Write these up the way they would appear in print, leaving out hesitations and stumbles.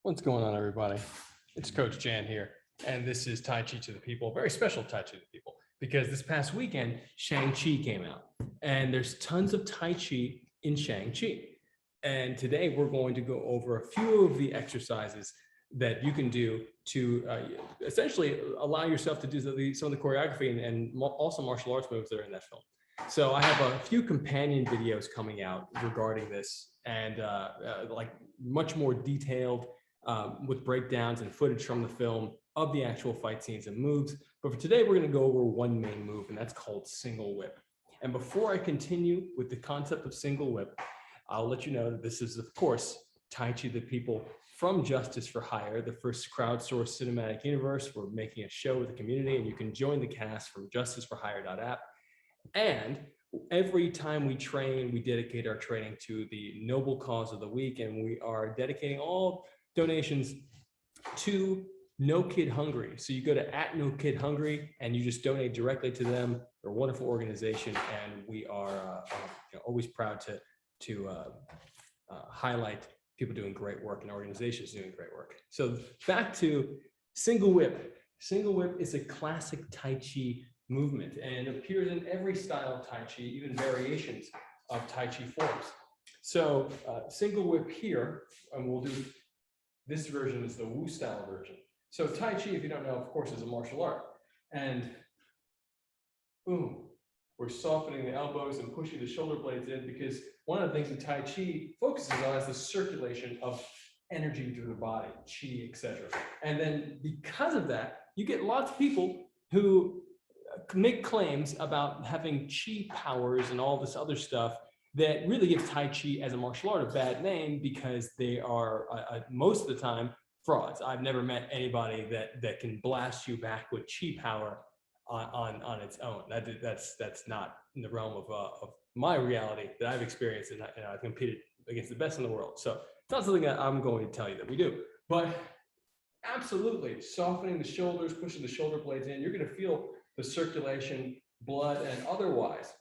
What's going on, everybody? It's Coach Jan here, and this is Tai Chi to the People, very special Tai Chi to the People, because this past weekend, Shang-Chi came out, and there's tons of Tai Chi in Shang-Chi. And today we're going to go over a few of the exercises that you can do to essentially allow yourself to do some of the choreography and also martial arts moves that are in that film. So I have a few companion videos coming out regarding this, and like much more detailed with breakdowns and footage from the film of the actual fight scenes and moves. But for today, we're going to go over one main move, and that's called single whip. And before I continue with the concept of single whip, I'll let you know that this is, of course, Tai Chi the People from Justice for Hire, the first crowdsourced cinematic universe. We're making a show with the community, and you can join the cast from justiceforhire.app. And every time we train, we dedicate our training to the noble cause of the week, and we are dedicating all donations to No Kid Hungry. So you go to @NoKidHungry and you just donate directly to them. They're a wonderful organization, and we are always proud to highlight people doing great work and organizations doing great work. So back to single whip. Single whip is a classic Tai Chi movement and appears in every style of Tai Chi, even variations of Tai Chi forms. So single whip here, and we'll do this version is the Wu style version. So Tai Chi, if you don't know, of course, is a martial art. And boom, we're softening the elbows and pushing the shoulder blades in, because one of the things that Tai Chi focuses on is the circulation of energy through the body, Qi, etc. And then because of that, you get lots of people who make claims about having Qi powers and all this other stuff that really gives Tai Chi as a martial art a bad name, because they are most of the time frauds. I've never met anybody that can blast you back with Qi power on its own. That's not in the realm of my reality that I've experienced, and I've competed against the best in the world. So it's not something that I'm going to tell you that we do, but absolutely softening the shoulders, pushing the shoulder blades in, you're going to feel the circulation, blood, and otherwise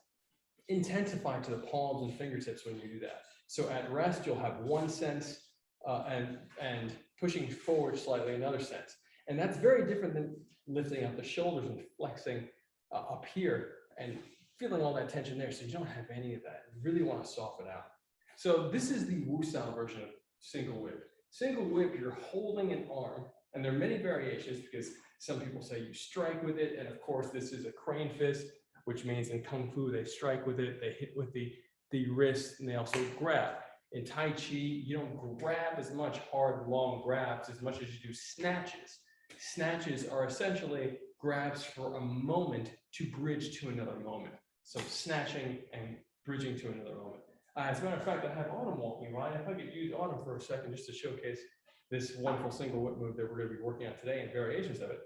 intensify to the palms and fingertips when you do that. So at rest, you'll have one sense, and pushing forward slightly another sense. And that's very different than lifting up the shoulders and flexing up here and feeling all that tension there. So you don't have any of that. You really want to soften out. So this is the Wu style version of single whip. Single whip, you're holding an arm, and there are many variations, because some people say you strike with it. And of course, this is a crane fist, which means in Kung Fu, they strike with it, they hit with the wrist, and they also grab. In Tai Chi, you don't grab as much hard, long grabs as much as you do snatches. Snatches are essentially grabs for a moment to bridge to another moment. So snatching and bridging to another moment. As a matter of fact, I have Autumn walking by. If I could use Autumn for a second just to showcase this wonderful single whip move that we're going to be working on today and variations of it.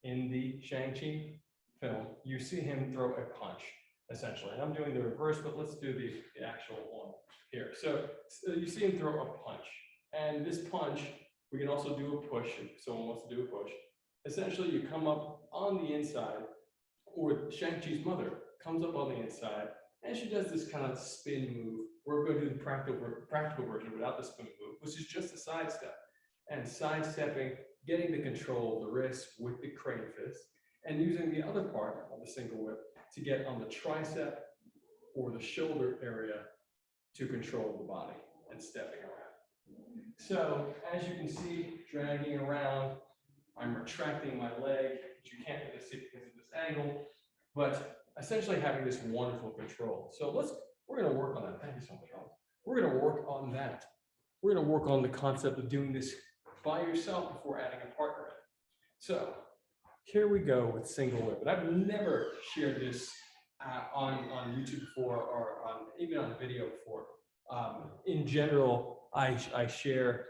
In the Shang-Chi film, you see him throw a punch, essentially. And I'm doing the reverse, but let's do the actual one here. So you see him throw a punch. And this punch, we can also do a push if someone wants to do a push. Essentially, you come up on the inside, or Shang-Chi's mother comes up on the inside, and she does this kind of spin move. We're going to do the practical version without the spin move, which is just a sidestep. And sidestepping, getting the control of the wrist with the crane fist, and using the other part of the single whip to get on the tricep or the shoulder area to control the body and stepping around. So as you can see, dragging around, I'm retracting my leg, which you can't really see because of this angle, but essentially having this wonderful control. So we're going to work on that. Thank you so much, Alex. We're going to work on that. We're going to work on the concept of doing this by yourself before adding a partner in. So here we go with single whip. And I've never shared this on YouTube before, or even on video before. In general, I share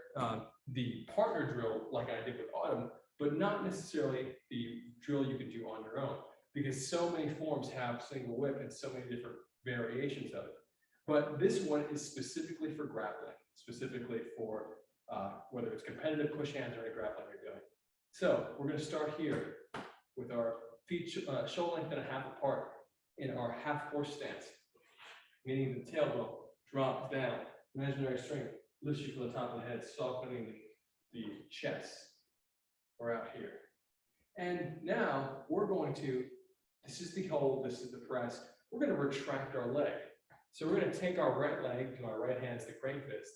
the partner drill like I did with Autumn, but not necessarily the drill you can do on your own, because so many forms have single whip and so many different variations of it. But this one is specifically for grappling, specifically for whether it's competitive push hands or any grappling you're doing. So we're going to start here with our feet shoulder length and a half apart in our half horse stance, meaning the tailbone drops down, imaginary strength, lifts you from the top of the head, softening the chest. We're out here. And now we're going to, this is the hold, this is the press. We're going to retract our leg. So we're going to take our right leg, to my right hand is the crane fist,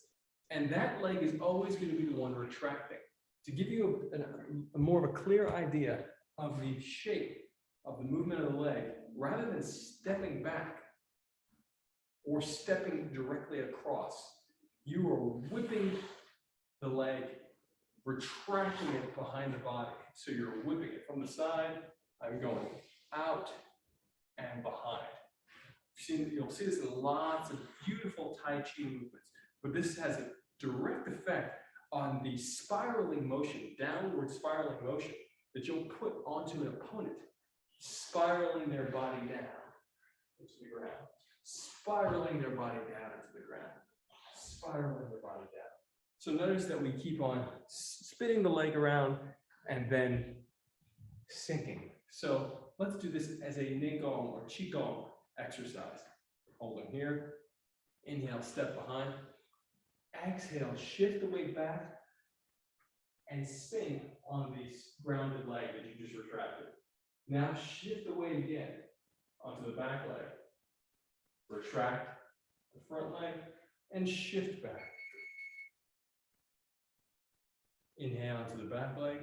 and that leg is always going to be the one retracting. To give you a more of a clear idea of the shape of the movement of the leg, rather than stepping back or stepping directly across, you are whipping the leg, retracting it behind the body. So you're whipping it from the side. I'm going out and behind. You'll see this in lots of beautiful Tai Chi movements, but this has a direct effect on the spiraling motion, downward spiraling motion that you'll put onto an opponent, spiraling their body down into the ground, spiraling their body down into the ground, spiraling their body down. So notice that we keep on spinning the leg around and then sinking. So let's do this as a Neigong or Qigong exercise. Holding here, inhale, step behind, exhale, shift the weight back and sink on the grounded leg that you just retracted. Now shift the weight again onto the back leg, retract the front leg and shift back. Inhale onto the back leg,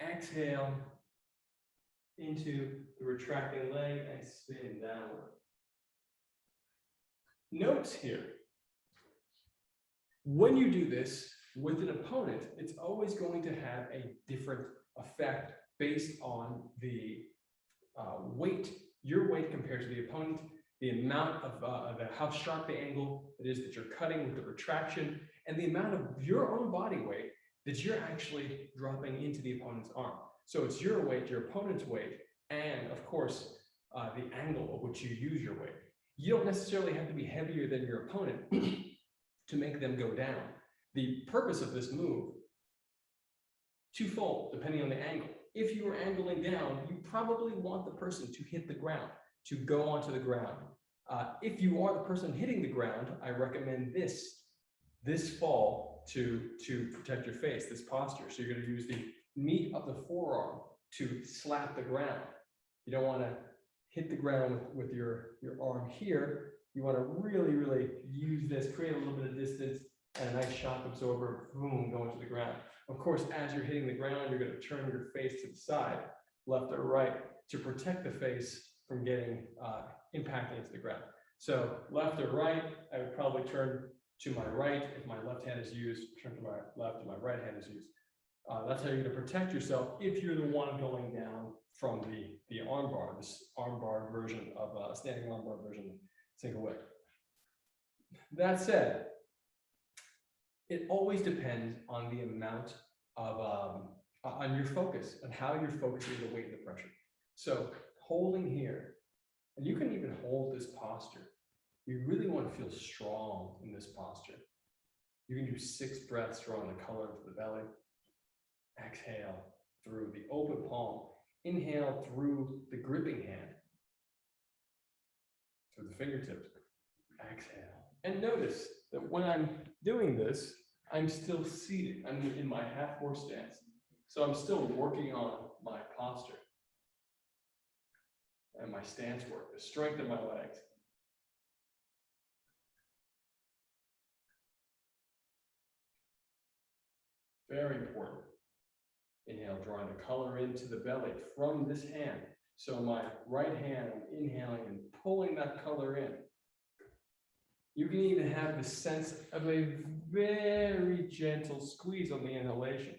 exhale into the retracting leg and spin downward. Notes here. When you do this with an opponent, it's always going to have a different effect based on the weight, your weight compared to the opponent, the amount of how sharp the angle it is that you're cutting with the retraction, and the amount of your own body weight that you're actually dropping into the opponent's arm. So it's your weight, your opponent's weight, and of course, the angle at which you use your weight. You don't necessarily have to be heavier than your opponent to make them go down. The purpose of this move, twofold, depending on the angle. If you are angling down, you probably want the person to hit the ground, to go onto the ground. If you are the person hitting the ground, I recommend this fall to protect your face, this posture. So you're going to use the meat of the forearm to slap the ground. You don't want to hit the ground with your arm here. You want to really, really use this, create a little bit of distance and a nice shock absorber, boom, going to the ground. Of course, as you're hitting the ground, you're going to turn your face to the side, left or right, to protect the face from getting impacted into the ground. So left or right, I would probably turn to my right if my left hand is used, turn to my left if my right hand is used. That's how you're going to protect yourself if you're the one going down from the armbar, this armbar version of standing armbar version, single whip. That said, it always depends on the amount of, on your focus, and how you're focusing the weight and the pressure. So holding here, and you can even hold this posture. You really want to feel strong in this posture. You can do 6 breaths, drawing the color into the belly. Exhale through the open palm. Inhale through the gripping hand, through the fingertips. Exhale. And notice that when I'm doing this, I'm still seated. I'm in my half horse stance. So I'm still working on my posture and my stance work, the strength of my legs. Very important. Inhale, drawing the color into the belly from this hand. So my right hand, I'm inhaling and pulling that color in. You can even have the sense of a very gentle squeeze on the inhalation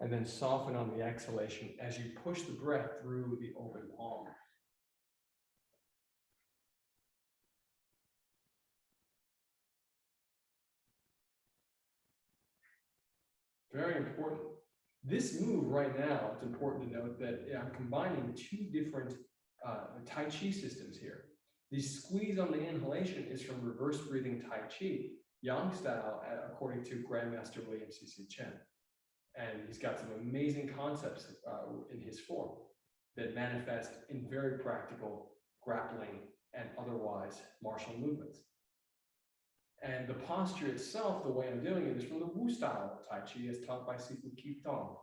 and then soften on the exhalation as you push the breath through the open palm. Very important. This move right now, it's important to note that I'm combining 2 different Tai Chi systems here. The squeeze on the inhalation is from reverse breathing Tai Chi, Yang style, according to Grandmaster William C.C. Chen. And he's got some amazing concepts in his form that manifest in very practical grappling and otherwise martial movements. And the posture itself, the way I'm doing it, is from the Wu style of Tai Chi as taught by Sifu Qigong.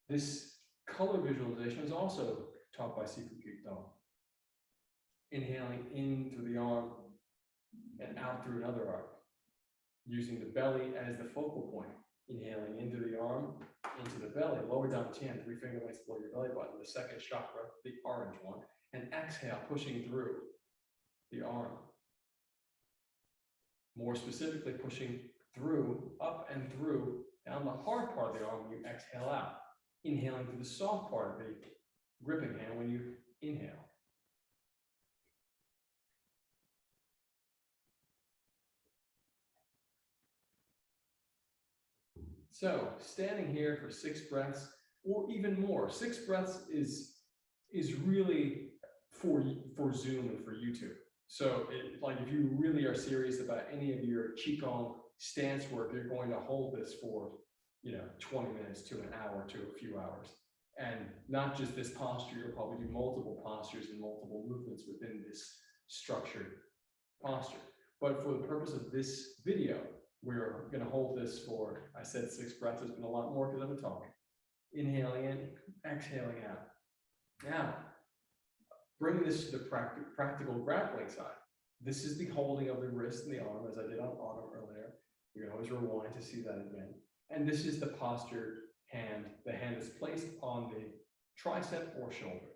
This color visualization is also taught by Sifu Qigong. Inhaling in through the arm and out through another arm, using the belly as the focal point. Inhaling into the arm, into the belly, lower down the chin, 3 finger lengths below your belly button, the second chakra, the orange one, and exhale, pushing through the arm. More specifically, pushing through, up and through, down the hard part of the arm when you exhale out. Inhaling through the soft part of the gripping hand when you inhale. So standing here for 6 breaths or even more. 6 breaths is really for Zoom and for YouTube. So like if you really are serious about any of your Qigong stance work, you're going to hold this for 20 minutes to an hour to a few hours. And not just this posture, you'll probably do multiple postures and multiple movements within this structured posture. But for the purpose of this video, we're going to hold this for, I said 6 breaths, there's been a lot more because I've been talking. Inhaling in, exhaling out. Now, bring this to the practical grappling side. This is the holding of the wrist and the arm, as I did on autumn earlier. You can always rewind to see that again. And this is the postured hand. The hand is placed on the tricep or shoulder.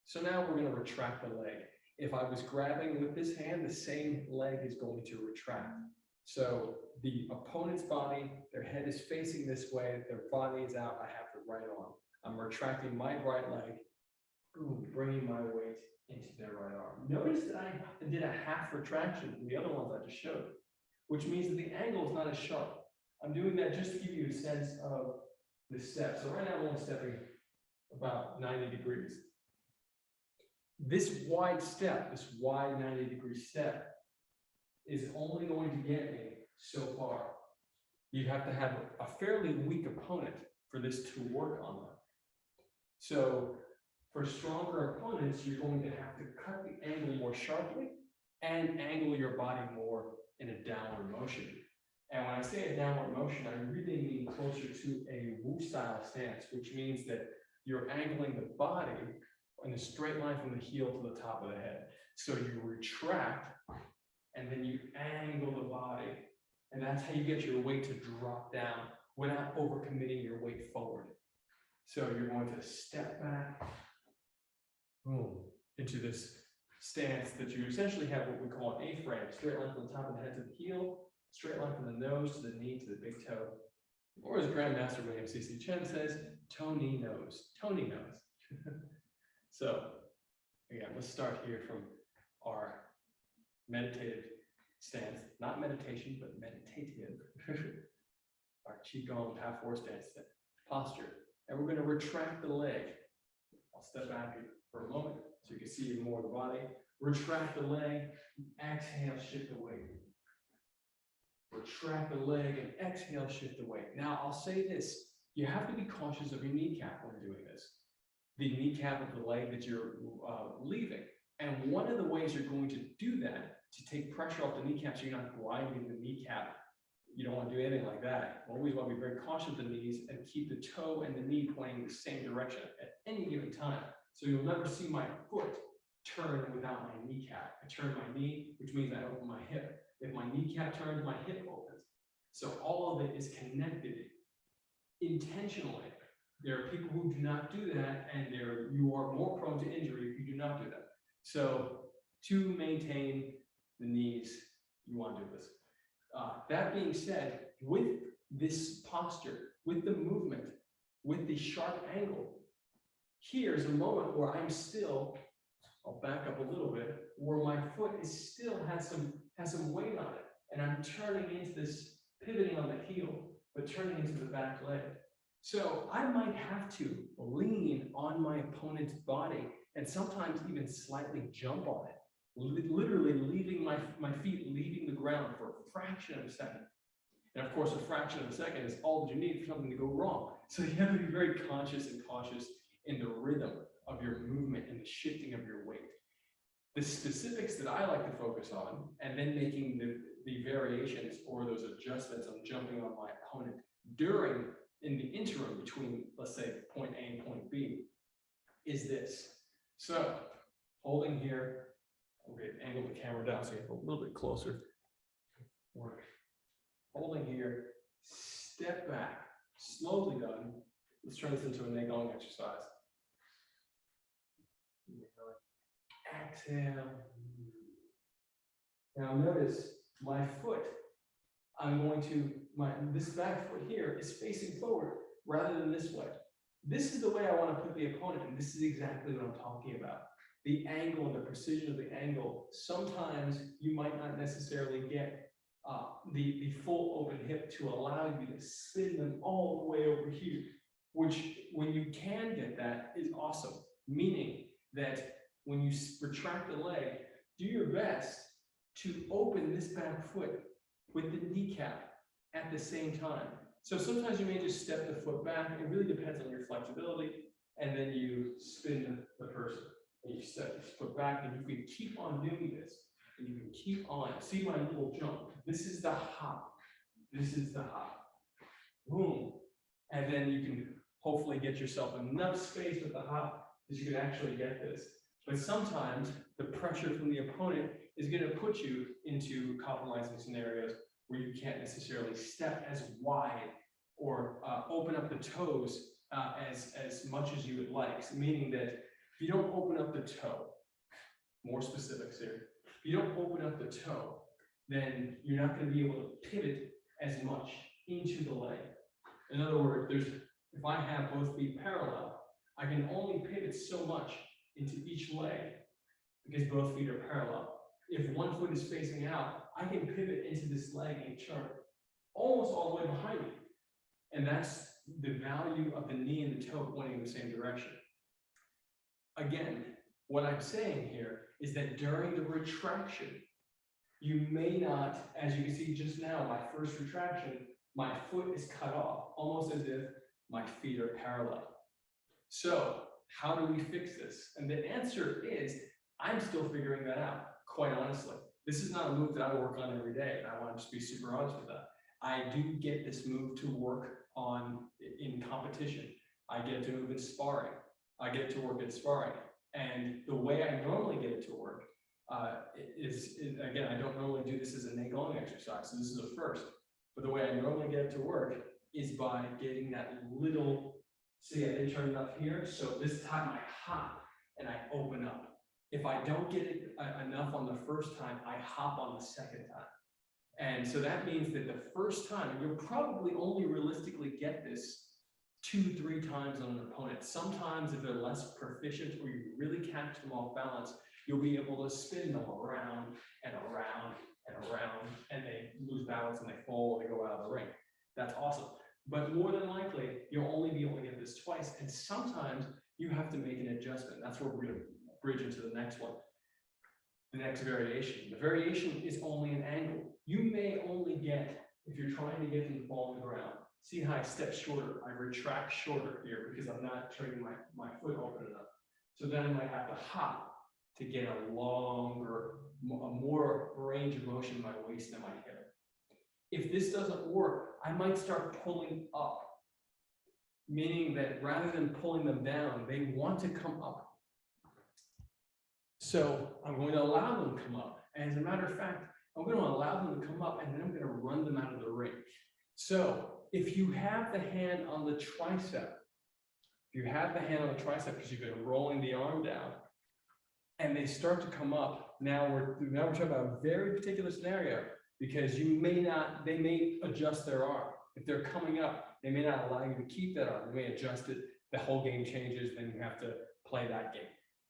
So now we're going to retract the leg. If I was grabbing with this hand, the same leg is going to retract. So the opponent's body, their head is facing this way, their body is out, I have the right arm. I'm retracting my right leg, boom, bringing my weight into their right arm. Notice that I did a half retraction from the other ones I just showed, which means that the angle is not as sharp. I'm doing that just to give you a sense of the step. So right now I'm only stepping about 90 degrees. This wide step, this wide 90-degree step, is only going to get me so far. You have to have a fairly weak opponent for this to work on them. So for stronger opponents, you're going to have to cut the angle more sharply and angle your body more in a downward motion. And when I say a downward motion, I really mean closer to a Wu style stance, which means that you're angling the body in a straight line from the heel to the top of the head. So you retract and then you angle the body. And that's how you get your weight to drop down without overcommitting your weight forward. So you're going to step back, boom, into this stance that you essentially have what we call an A-frame, straight line from the top of the head to the heel, straight line from the nose to the knee to the big toe. Or as Grandmaster William C.C. Chen says, toe-knee nose, toe-knee nose. So again, let's start here from our meditative stance, not meditation, but meditative. Our Qigong half horse stance posture. And we're going to retract the leg. I'll step back here for a moment so you can see even more of the body. Retract the leg, exhale, shift the weight. Retract the leg and exhale, shift the weight. Now I'll say this, you have to be cautious of your kneecap when doing this. The kneecap of the leg that you're leaving. And one of the ways you're going to do that, to take pressure off the kneecap so you're not grinding the kneecap, you don't want to do anything like that. You always want to be very cautious of the knees and keep the toe and the knee pointing the same direction at any given time. So you'll never see my foot turn without my kneecap. I turn my knee, which means I open my hip. If my kneecap turns, my hip opens. So all of it is connected intentionally. There are people who do not do that, and you are more prone to injury if you do not do that. So to maintain the knees, you want to do this. That being said, with this posture, with the movement, with the sharp angle, here's a moment where I'm still, I'll back up a little bit, where my foot is still has some weight on it, and I'm turning into this, pivoting on the heel, but turning into the back leg. So I might have to lean on my opponent's body and sometimes even slightly jump on it, literally leaving my feet leaving the ground for a fraction of a second. And of course, a fraction of a second is all that you need for something to go wrong. So you have to be very conscious and cautious in the rhythm of your movement and the shifting of your weight. The specifics that I like to focus on, and then making the variations or those adjustments I'm jumping on my opponent in the interim between, let's say, point A and point B, is this. So holding here, we'll get angle the camera down so you have a little bit closer. Work. Holding here, step back, slowly done. Let's turn this into a Neigong exercise. Exhale. Now notice my foot, this back foot here is facing forward rather than this way. This is the way I want to put the opponent, and this is exactly what I'm talking about. The angle and the precision of the angle. Sometimes you might not necessarily get the full open hip to allow you to spin them all the way over here, which when you can get that is awesome. Meaning that when you retract the leg, do your best to open this back foot with the kneecap at the same time. So sometimes you may just step the foot back. It really depends on your flexibility. And then you spin the person. And you step the foot back, and you can keep on doing this. And you can keep on. See my little jump. This is the hop. This is the hop. Boom. And then you can hopefully get yourself enough space with the hop that you can actually get this. But sometimes the pressure from the opponent is going to put you into compromising scenarios where you can't necessarily step as wide or open up the toes as much as you would like. Meaning that if you don't open up the toe, more specifics here, if you don't open up the toe, then you're not going to be able to pivot as much into the leg. In other words, if I have both feet parallel, I can only pivot so much into each leg because both feet are parallel. If one foot is facing out, I can pivot into this leg and turn almost all the way behind me. And that's the value of the knee and the toe pointing in the same direction. Again, what I'm saying here is that during the retraction, you may not, as you can see just now, my first retraction, my foot is cut off, almost as if my feet are parallel. So how do we fix this? And the answer is, I'm still figuring that out, quite honestly. This is not a move that I work on every day, and I want to just be super honest with that. I do get this move to work on in competition. I get it to move in sparring. I get it to work in sparring. And the way I normally get it to work is again, I don't normally do this as a Neigong exercise, so this is a first. But the way I normally get it to work is by getting that little, see, I didn't turn it up here, so this time I hop and I open up. If I don't get it enough on the first time, I hop on the second time. And so that means that the first time, you'll probably only realistically get this 2-3 times on an opponent. Sometimes if they're less proficient or you really catch them off balance, you'll be able to spin them around and around and around, and they lose balance and they fall or they go out of the ring. That's awesome. But more than likely, you'll only be able to get this twice. And sometimes you have to make an adjustment. That's where we're going to bridge into the next one. The next variation. The variation is only an angle. You may only get, if you're trying to get them to fall on the ground, see how I step shorter. I retract shorter here because I'm not turning my foot open enough. So then I might have to hop to get a longer, a more range of motion in my waist and my hip. If this doesn't work, I might start pulling up, meaning that rather than pulling them down, they want to come up. So I'm going to allow them to come up. And as a matter of fact, I'm going to allow them to come up and then I'm going to run them out of the ring. So if you have the hand on the tricep, because you've been rolling the arm down, and they start to come up, now we're talking about a very particular scenario, because they may adjust their arm. If they're coming up, they may not allow you to keep that arm. They may adjust it, the whole game changes, then you have to play that game.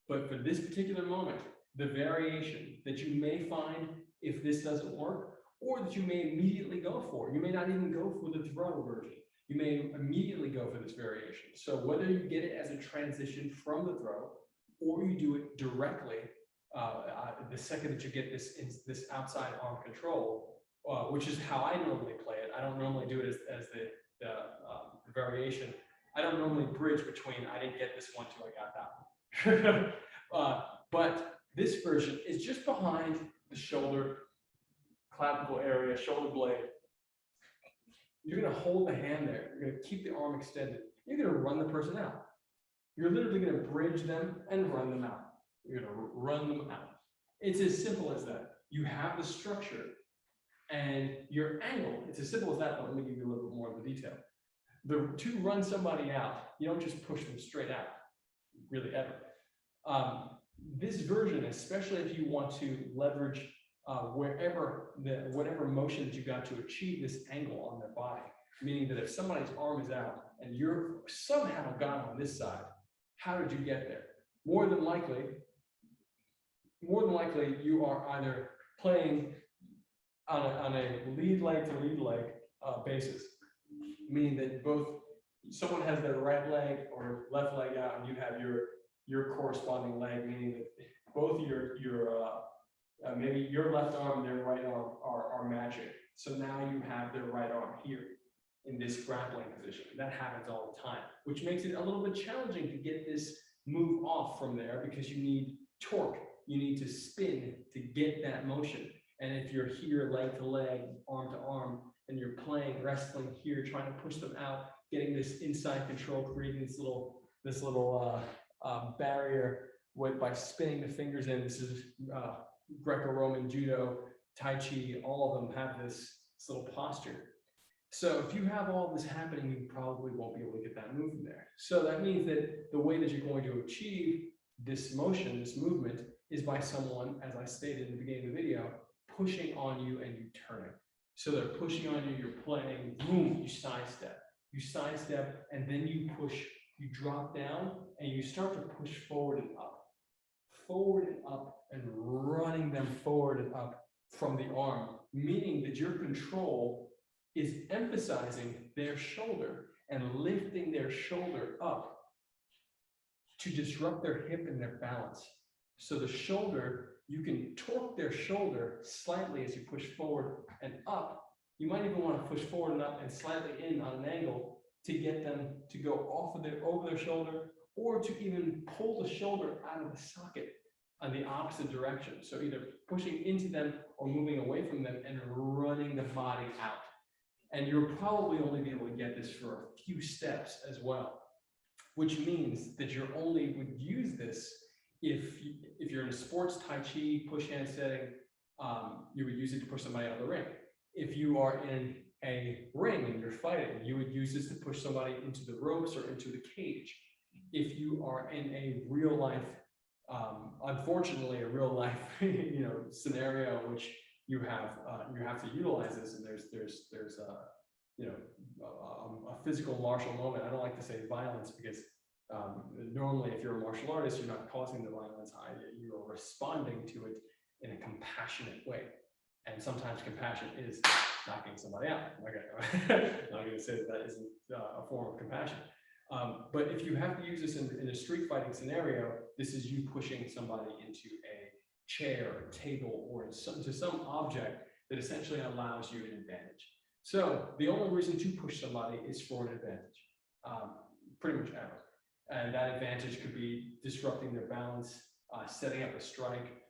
But for this particular moment, the variation that you may find if this doesn't work, or that you may immediately go for, you may not even go for the throw version. You may immediately go for this variation. So whether you get it as a transition from the throw, or you do it directly, the second that you get this outside arm control, which is how I normally play it. I don't normally do it as the variation. I don't normally bridge between I didn't get this one till I got that one. But this version is just behind the shoulder, clavicle area, shoulder blade. You're going to hold the hand there. You're going to keep the arm extended. You're going to run the person out. You're literally going to bridge them and run them out. You're going to run them out. It's as simple as that. You have the structure and your angle. It's as simple as that, but let me give you a little bit more of the detail. To run somebody out, you don't just push them straight out, really ever. This version, especially if you want to leverage whatever motion that you got to achieve this angle on their body, meaning that if somebody's arm is out and you're somehow got on this side, how did you get there? More than likely, you are either playing on a lead leg to lead leg basis, meaning that someone has their right leg or left leg out, and you have your corresponding leg, meaning that both maybe your left arm and their right arm are matching. So now you have their right arm here in this grappling position. That happens all the time, which makes it a little bit challenging to get this move off from there because you need torque. You need to spin to get that motion. And if you're here leg to leg, arm to arm, and you're playing wrestling here, trying to push them out, getting this inside control, creating this little barrier by spinning the fingers in. This is Greco-Roman judo, Tai Chi, all of them have this little posture. So if you have all this happening, you probably won't be able to get that move from there. So that means that the way that you're going to achieve this motion, this movement, is by someone, as I stated in the beginning of the video, pushing on you and you turning. So they're pushing on you, you're playing, boom, you sidestep, and then you push, you drop down, and you start to push forward and up, and running them forward and up from the arm, meaning that your control is emphasizing their shoulder and lifting their shoulder up to disrupt their hip and their balance. So the shoulder, you can torque their shoulder slightly as you push forward and up. You might even want to push forward and up and slightly in on an angle to get them to go over their shoulder, or to even pull the shoulder out of the socket on the opposite direction. So either pushing into them or moving away from them and running the body out. And you'll probably only be able to get this for a few steps as well, which means that you only would use this if you're in a sports Tai Chi push hand setting. You would use it to push somebody out of the ring. If you are in a ring and you're fighting, you would use this to push somebody into the ropes or into the cage. If you are in a real life, unfortunately, a real life, scenario in which you have to utilize this, and there's a physical martial moment. I don't like to say violence because normally, if you're a martial artist, you're not causing the violence. You are responding to it in a compassionate way. And sometimes compassion is knocking somebody out. Okay, I'm not going to say that isn't a form of compassion. But if you have to use this in a street fighting scenario, this is you pushing somebody into a chair, or table, or into some object that essentially allows you an advantage. So the only reason to push somebody is for an advantage, pretty much ever. And that advantage could be disrupting their balance, setting up a strike,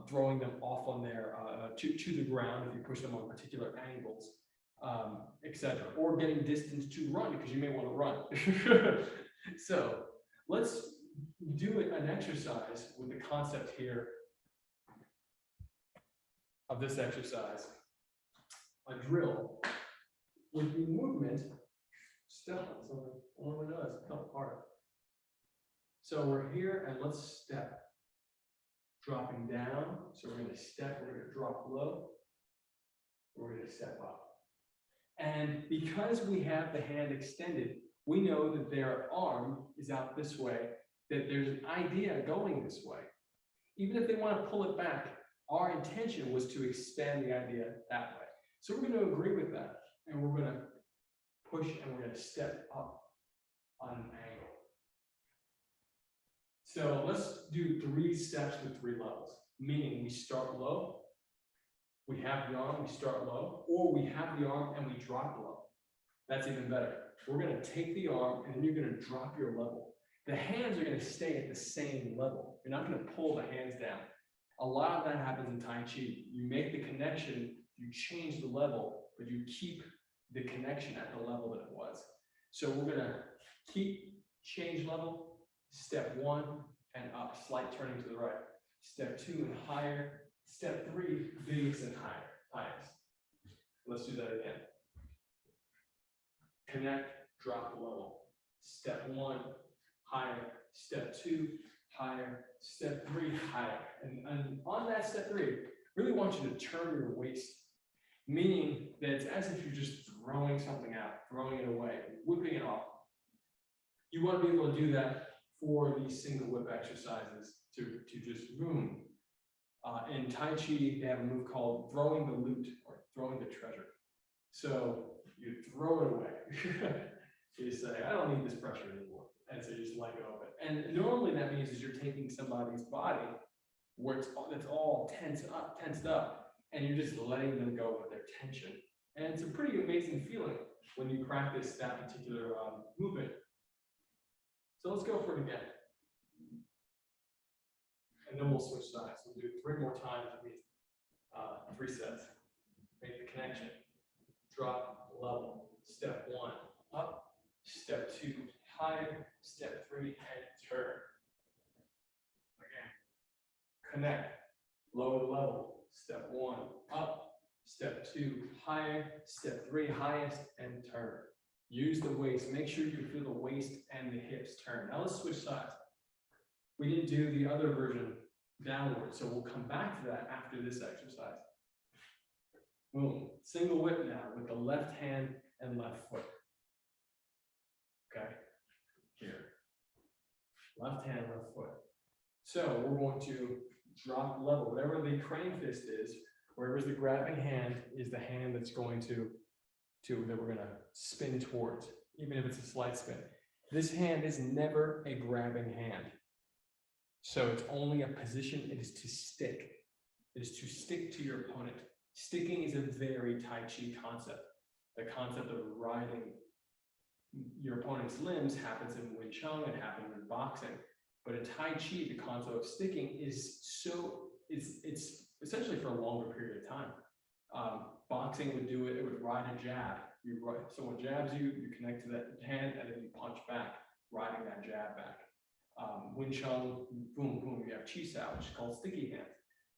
throwing them off on their to the ground if you push them on particular angles, etc., or getting distance to run because you may want to run. So let's do an exercise with the concept here of this exercise, a drill with the movement. Step on something. Oh my God, it's fell apart. So we're here and let's step. Dropping down, so we're going to step, we're going to drop low, we're going to step up. And because we have the hand extended, we know that their arm is out this way, that there's an idea going this way. Even if they want to pull it back, our intention was to expand the idea that way. So we're going to agree with that, and we're going to push and we're going to step up on an angle. So let's do 3 steps with 3 levels, meaning we start low, we have the arm, we start low, or we have the arm and we drop low. That's even better. We're going to take the arm and then you're going to drop your level. The hands are going to stay at the same level. You're not going to pull the hands down. A lot of that happens in Tai Chi. You make the connection, You change the level, but you keep the connection at the level that it was. So we're gonna change level, step 1 and up, slight turning to the right. Step 2 and higher. Step 3, biggest and highest. Let's do that again. Connect, drop the level. Step 1, higher. Step 2, higher. Step 3, higher. And on that step 3, really want you to turn your waist, meaning that it's as if you're just throwing something out, throwing it away, whipping it off. You want to be able to do that for these single whip exercises to just boom. In Tai Chi, they have a move called throwing the loot or throwing the treasure. So you throw it away. You say, I don't need this pressure anymore. And so you just let go of it. And normally that means is you're taking somebody's body where it's all tensed up, and you're just letting them go with their tension. And it's a pretty amazing feeling when you practice that particular movement. So let's go for it again. And then we'll switch sides. We'll do 3 more times. That means 3 sets. Make the connection. Drop, level. Step 1, up. Step 2, higher. Step 3, and turn. Again. Connect. Lower the level. Step 1, up. Step 2, higher. Step 3, highest, and turn. Use the waist. Make sure you feel the waist and the hips turn. Now let's switch sides. We didn't do the other version downward, so we'll come back to that after this exercise. Boom. Single whip now with the left hand and left foot. Okay. Here. Left hand, left foot. So we're going to drop level. Whatever the crane fist is, wherever's the grabbing hand is the hand that's going that we're going to spin towards, even if it's a slight spin. This hand is never a grabbing hand. So it's only a position. It is to stick. It is to stick to your opponent. Sticking is a very Tai Chi concept. The concept of riding your opponent's limbs happens in Wing Chun, it happens in boxing. But in Tai Chi, the concept of sticking is it's essentially for a longer period of time. Boxing would do it, it would ride a jab. Someone jabs you, you connect to that hand, and then you punch back, riding that jab back. Wing Chun, boom, boom, you have Chi Sao, which is called sticky hands.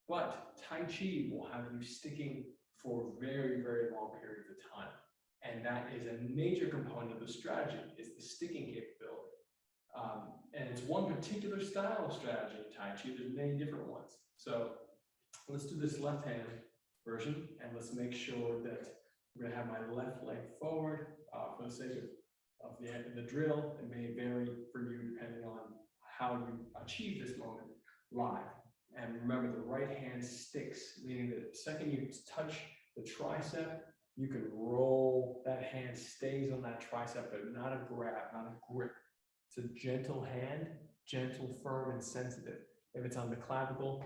But Tai Chi will have you sticking for very, very long periods of time. And that is a major component of the strategy, is the sticking capability. And it's one particular style of strategy in Tai Chi. There's many different ones. So let's do this left hand version, and let's make sure that we're gonna have my left leg forward for the sake of the drill. It may vary for you depending on how you achieve this moment live. And remember, the right hand sticks, meaning that the second you touch the tricep, you can roll, that hand stays on that tricep, but not a grab, not a grip. It's a gentle hand, gentle, firm, and sensitive. If it's on the clavicle,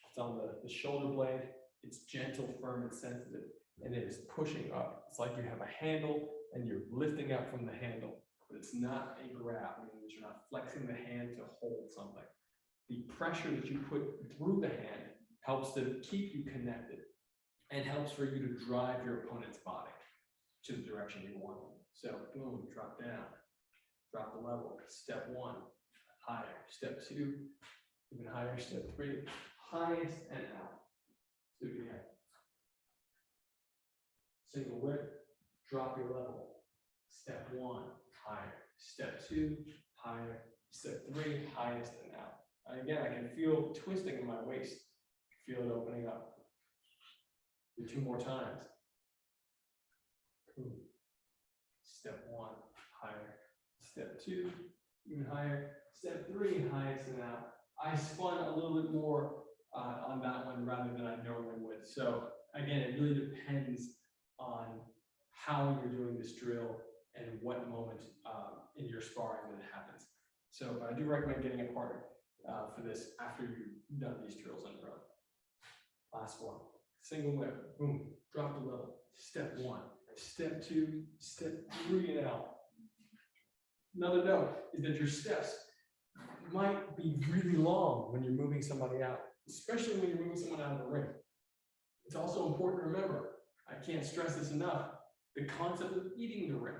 it's on the shoulder blade, it's gentle, firm, and sensitive. And it is pushing up. It's like you have a handle and you're lifting up from the handle, but it's not a grab, meaning that you're not flexing the hand to hold something. The pressure that you put through the hand helps to keep you connected and helps for you to drive your opponent's body to the direction you want. So boom, drop down, drop the level. Step 1, higher. Step 2, even higher. Step 3, highest and out. Do it again. Single whip, drop your level. Step 1, higher. Step 2, higher. Step 3, highest and out. Again, I can feel twisting in my waist. Feel it opening up. Do 2 more times. Step 1, higher. Step 2, even higher. Step 3, highest and out. I spun a little bit more on that one rather than I normally would. So again, it really depends on how you're doing this drill and what moment in your sparring that it happens. So, but I do recommend getting a partner for this after you've done these drills on your own. Last one. Single whip, boom, drop the level. Step 1, step 2, step 3, and out. Another note is that your steps might be really long when you're moving somebody out, especially when you're moving someone out of the ring. It's also important to remember, I can't stress this enough, the concept of eating the ring.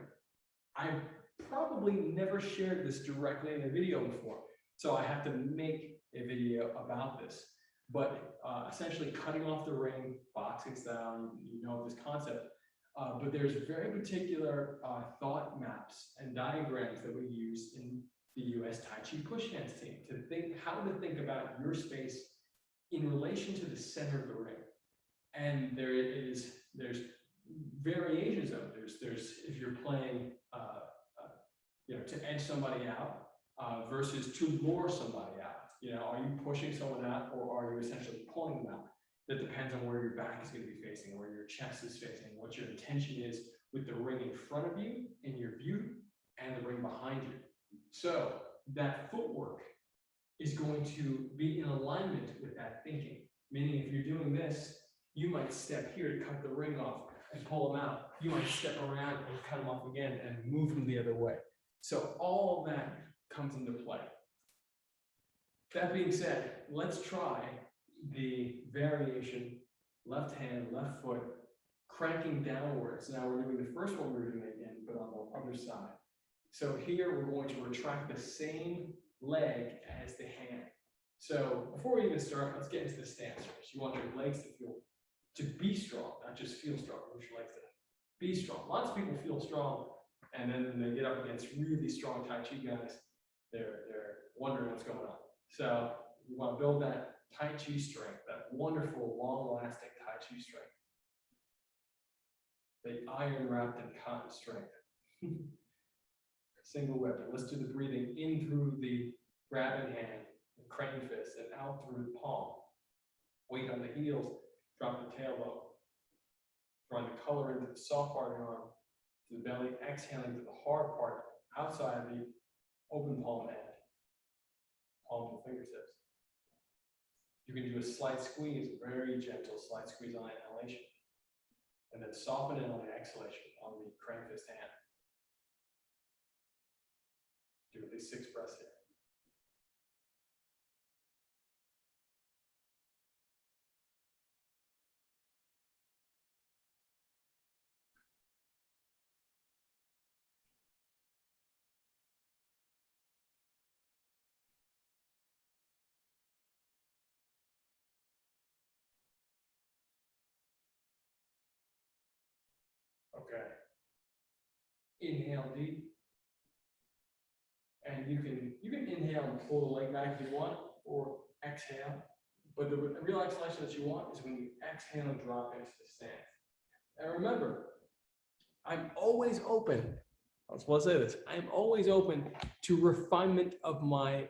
I've probably never shared this directly in a video before, so I have to make a video about this. But essentially cutting off the ring, boxing style, you know this concept. But there's very particular thought maps and diagrams that we use in the US Tai Chi push hands team to think how to think about your space in relation to the center of the ring. And there's variations of it. There's if you're playing to edge somebody out versus to lure somebody out. Are you pushing someone out, or are you essentially pulling them out? That depends on where your back is going to be facing, where your chest is facing, what your intention is with the ring in front of you, in your view, and the ring behind you. So that footwork is going to be in alignment with that thinking. Meaning if you're doing this, you might step here to cut the ring off and pull them out. You might step around and cut them off again and move them the other way. So all of that comes into play. That being said, let's try the variation, left hand, left foot, cranking downwards. Now we're doing the first one we were doing again, but on the other side. So here we're going to retract the same leg as the hand. So before we even start, let's get into the stance first. You want your legs to be strong, not just feel strong. You want your legs to be strong. Lots of people feel strong, and then when they get up against really strong Tai Chi guys, they're wondering what's going on. So you want to build that Tai Chi strength, that wonderful, long-lasting Tai Chi strength. The iron wrapped in cotton strength. Single weapon. Let's do the breathing in through the grabbing hand, the crane fist, and out through the palm. Weight on the heels, drop the tailbone. Drawing the color into the soft part of the arm, to the belly, exhaling to the hard part outside the open palm end. Palm to fingertips. You can do a slight squeeze, a very gentle slight squeeze on inhalation. And then soften it on the exhalation on the crane fist hand. Do at least 6 breaths here. Okay. Inhale deep. And you can inhale and pull the leg back if you want, or exhale. But the real exhalation that you want is when you exhale and drop into the stance. And remember, I'm always open. I was supposed to say this. I am always open to refinement of my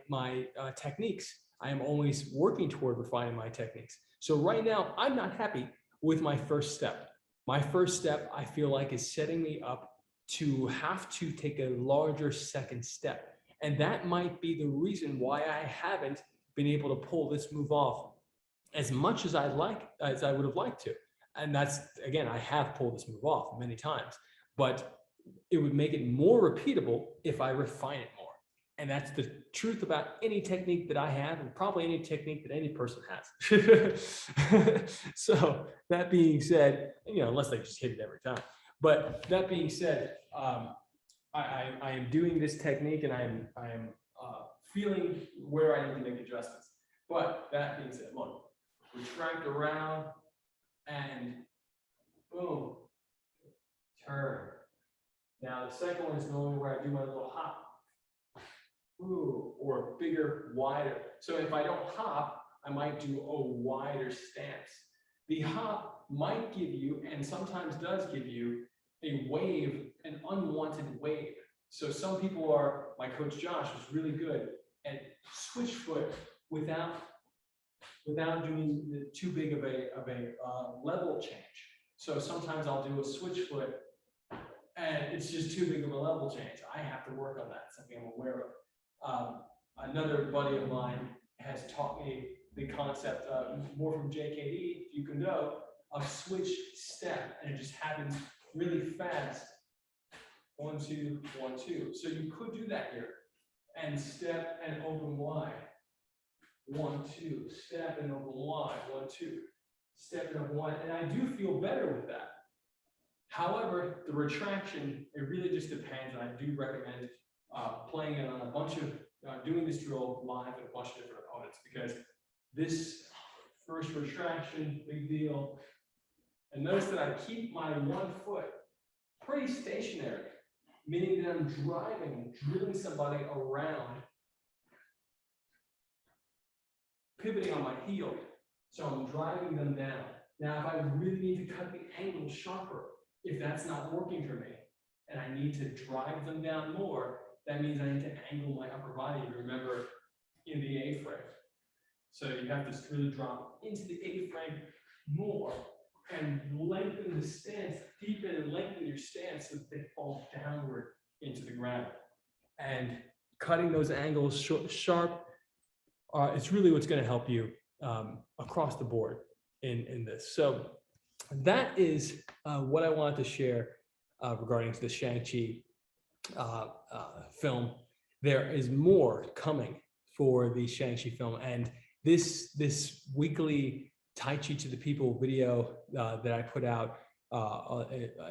techniques. I am always working toward refining my techniques. So right now, I'm not happy with my first step. My first step, I feel like, is setting me up to have to take a larger second step. And that might be the reason why I haven't been able to pull this move off as much as I would have liked to. And that's, again, I have pulled this move off many times, but it would make it more repeatable if I refine it more. And that's the truth about any technique that I have, and probably any technique that any person has. So that being said, unless they just hit it every time. But that being said, I am doing this technique, and I am feeling where I need to make adjustments. But that being said, look, retract around and boom, turn. Now the second one is normally where I do my little hop. Ooh, or bigger, wider. So if I don't hop, I might do a wider stance. The hop might give you, and sometimes does give you, a wave, an unwanted wave. So some people are, my coach Josh was really good at switch foot without doing too big of a level change. So sometimes I'll do a switch foot and it's just too big of a level change. I have to work on that, something I'm aware of. Another buddy of mine has taught me the concept, more from JKD, if you can know, of switch step, and it just happens really fast. 1, 2, 1, 2. So you could do that here, and step and open wide. 1, 2, step and open wide. 1, 2. stepping up one, and I do feel better with that. However, the retraction, it really just depends, and I do recommend playing it on a bunch of, doing this drill live with a bunch of different opponents, because this first retraction, big deal. And notice that I keep my one foot pretty stationary, meaning that I'm drilling somebody around, pivoting on my heel. So I'm driving them down. Now, if I really need to cut the angle sharper, if that's not working for me, and I need to drive them down more, that means I need to angle my upper body, remember, in the A-frame. So you have to really drop into the A-frame more and lengthen the stance, deepen and lengthen your stance so that they fall downward into the ground. And cutting those angles sharp, it's really what's going to help you across the board in this. So that is what I wanted to share regarding the Shang-Chi film. There is more coming for the Shang-Chi film, and this weekly Tai Chi to the People video that I put out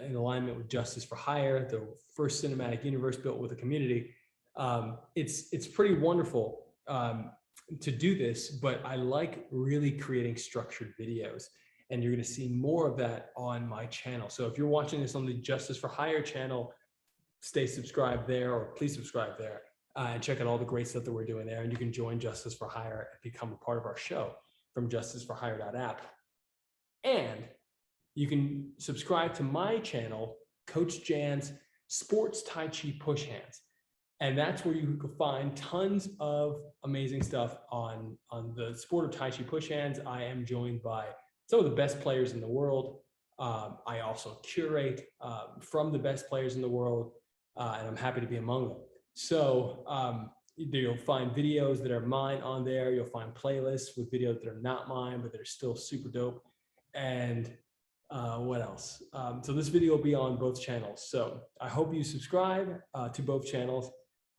in alignment with Justice for Hire, the first cinematic universe built with a community. It's pretty wonderful to do this, but I like really creating structured videos, and you're going to see more of that on my channel. So if you're watching this on the Justice for Hire channel, stay subscribed there, or please subscribe there and check out all the great stuff that we're doing there. And you can join Justice for Hire and become a part of our show from justiceforhire.app. And you can subscribe to my channel, Coach Jan's Sports Tai Chi Push Hands. And that's where you can find tons of amazing stuff on the sport of Tai Chi Push Hands. I am joined by some of the best players in the world. I also curate from the best players in the world, and I'm happy to be among them. So you'll find videos that are mine on there. You'll find playlists with videos that are not mine, but they're still super dope. And what else? So this video will be on both channels. So I hope you subscribe to both channels.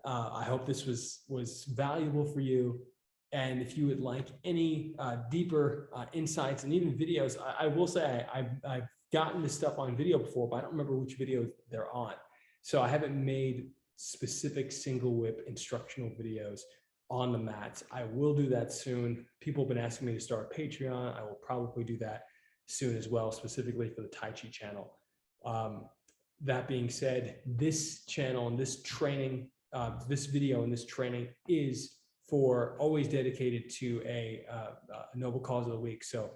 I hope this was valuable for you. And if you would like any deeper insights and even videos, I will say I've gotten this stuff on video before, but I don't remember which video they're on. So I haven't made specific single whip instructional videos on the mats. I will do that soon. People have been asking me to start a Patreon. I will probably do that soon as well, specifically for the Tai Chi channel. That being said, this channel and this training, this video and this training is always dedicated to a noble cause of the week. So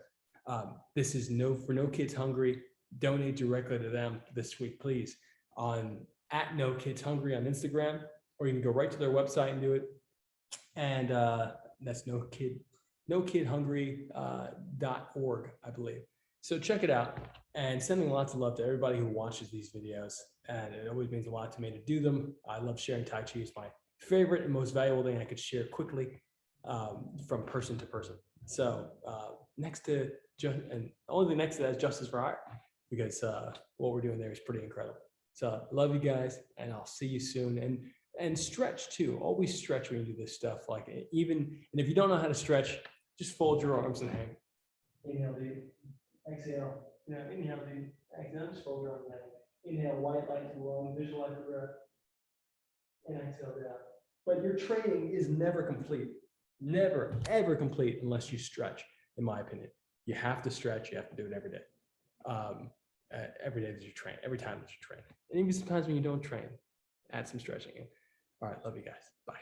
this is for No Kids Hungry. Donate directly to them this week, please, on @NoKidsHungry on Instagram, or you can go right to their website and do it. And that's nokidhungry.org, I believe. So check it out, and sending lots of love to everybody who watches these videos. And it always means a lot to me to do them. I love sharing Tai Chi. It's my favorite and most valuable thing I could share quickly from person to person. So next to that is Justice for Hire, because what we're doing there is pretty incredible. So love you guys, and I'll see you soon. And stretch too. Always stretch when you do this stuff. And if you don't know how to stretch, just fold your arms and hang. Inhale deep. Exhale. Inhale deep. Exhale. Just fold your arms and hang. Inhale, white light and long. Visualize the breath. And exhale down. But your training is never complete. Never, ever complete unless you stretch, in my opinion. You have to stretch. You have to do it every day. Every day that you train, every time that you train. And even sometimes when you don't train, add some stretching in. All right, love you guys. Bye.